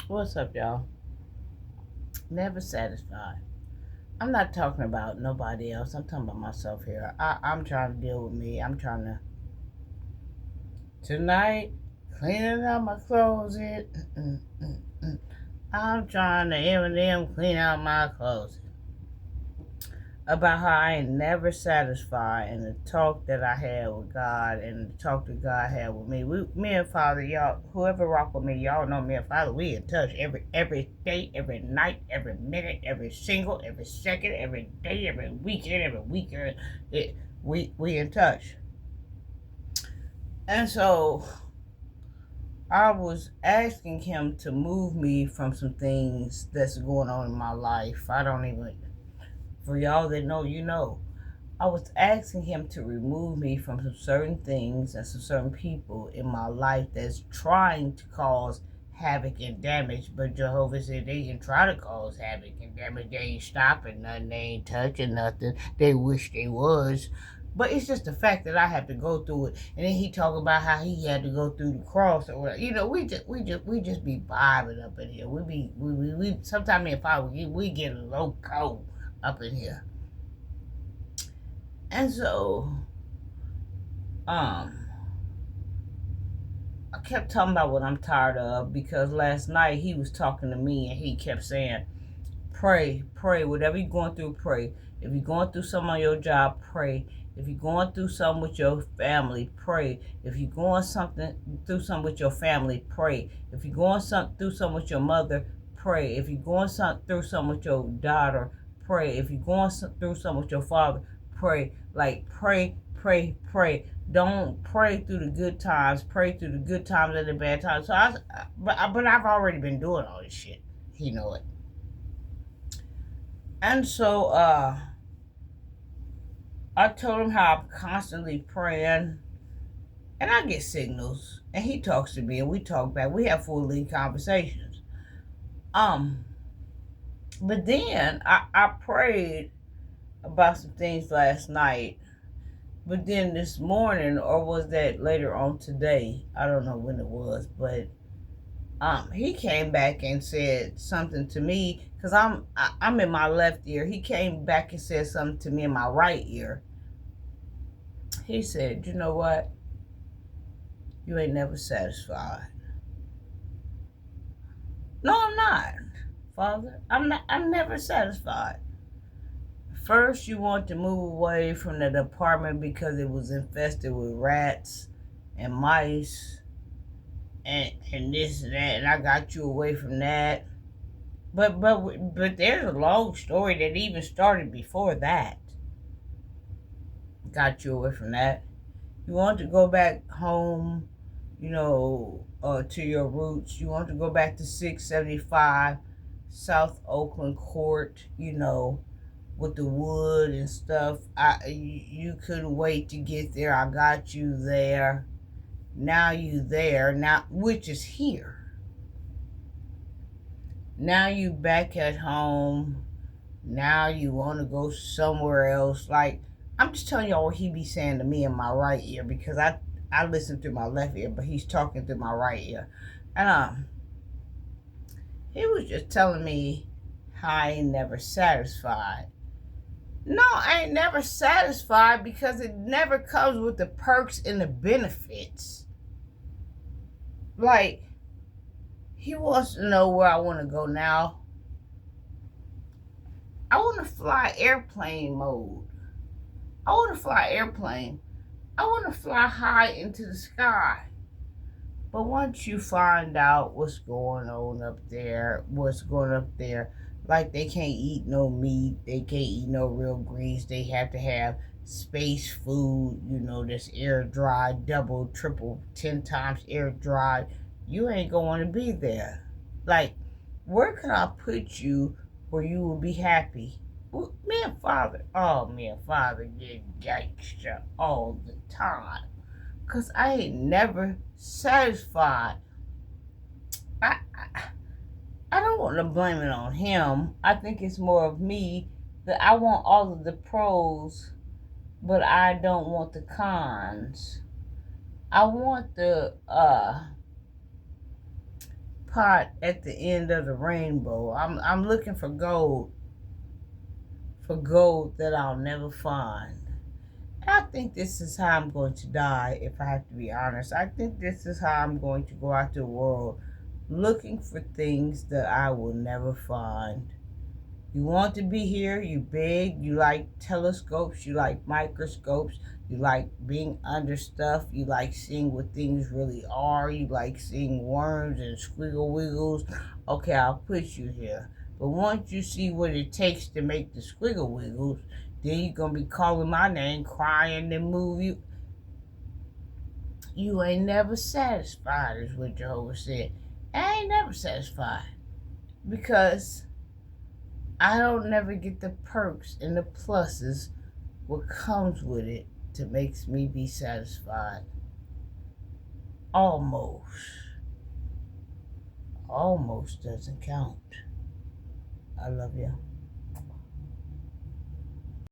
What's up, y'all? Never satisfied. I'm not talking about nobody else. I'm talking about myself here. I'm trying to deal with me. I'm trying to tonight cleaning out my closet. I'm trying to Eminem clean out my closet. About how I ain't never satisfied, and the talk that I had with God and the talk that God had with me. Me and Father, y'all, whoever rock with me, y'all know me and Father. We in touch every day, every night, every minute, every second, every day, every weekend, every weekend. We in touch, and so I was asking Him to move me from some things that's going on in my life. I don't even. For y'all that know, you know. I was asking him to remove me from some certain things and some certain people in my life that's trying to cause havoc and damage. But Jehovah said they can try to cause havoc and damage. They ain't stopping nothing. They ain't touching nothing. They wish they was. But it's just the fact that I have to go through it. And then he talk about how he had to go through the cross or whatever. You know, we just be vibing up in here. We sometimes me and Father we get loco up in here. And so, um, I kept talking about what I'm tired of because last night he was talking to me and he kept saying, pray, pray, whatever you're going through, pray. If you're going through something on your job, pray. If you're going through something with your family, pray. If you're going through something with your family, pray. If you're going through something with your mother, pray. If you're going through something with your daughter, pray. If you're going through something with your father, pray. Like pray, pray, pray. Don't pray through the good times. Pray through the good times and the bad times. But I've already been doing all this shit. You know it. And so I told him how I'm constantly praying, and I get signals, and he talks to me, and we talk back. We have full length conversations. Um, but then I prayed about some things last night, but then this morning, or was that later on today? I don't know when it was, but he came back and said something to me because I'm in my left ear. He came back and said something to me in my right ear. He said, "You know what? You ain't never satisfied." No, I'm not, Father. I'm never satisfied. First, you want to move away from the apartment because it was infested with rats and mice and this and that, and I got you away from that. But there's a long story that even started before that. Got you away from that. You want to go back home, to your roots. You want to go back to 675 South Oakland Court, with the wood and stuff. You couldn't wait to get there. I got you there. Now you there. Now, which is here. Now you back at home. Now you want to go somewhere else. Like, I'm just telling y'all what he be saying to me in my right ear because I listen through my left ear, but he's talking through my right ear. And he was just telling me how I ain't never satisfied. No, I ain't never satisfied because it never comes with the perks and the benefits. Like, he wants to know where I want to go now. I want to fly airplane mode. I want to fly airplane. I want to fly high into the sky. But once you find out what's going up there, like they can't eat no meat, they can't eat no real greens, they have to have space food, that's air dried, double, triple, 10 times air dried. You ain't going to be there. Like, where can I put you where you will be happy? Me and Father get gangster all the time. Because I ain't never satisfied. I, I, I don't want to blame it on him. I think it's more of me that I want all of the pros, but I don't want the cons. I want the pot at the end of the rainbow. I'm looking for gold that I'll never find. I think this is how I'm going to die, if I have to be honest. I think this is how I'm going to go out to the world looking for things that I will never find. You want to be here, you big, you like telescopes, you like microscopes, you like being under stuff, you like seeing what things really are, you like seeing worms and squiggle wiggles. Okay, I'll put you here. But once you see what it takes to make the squiggle wiggles, then you're going to be calling my name, crying, and move you. You ain't never satisfied, is what Jehovah said. I ain't never satisfied. Because I don't never get the perks and the pluses, what comes with it, to makes me be satisfied. Almost. Almost doesn't count. I love you.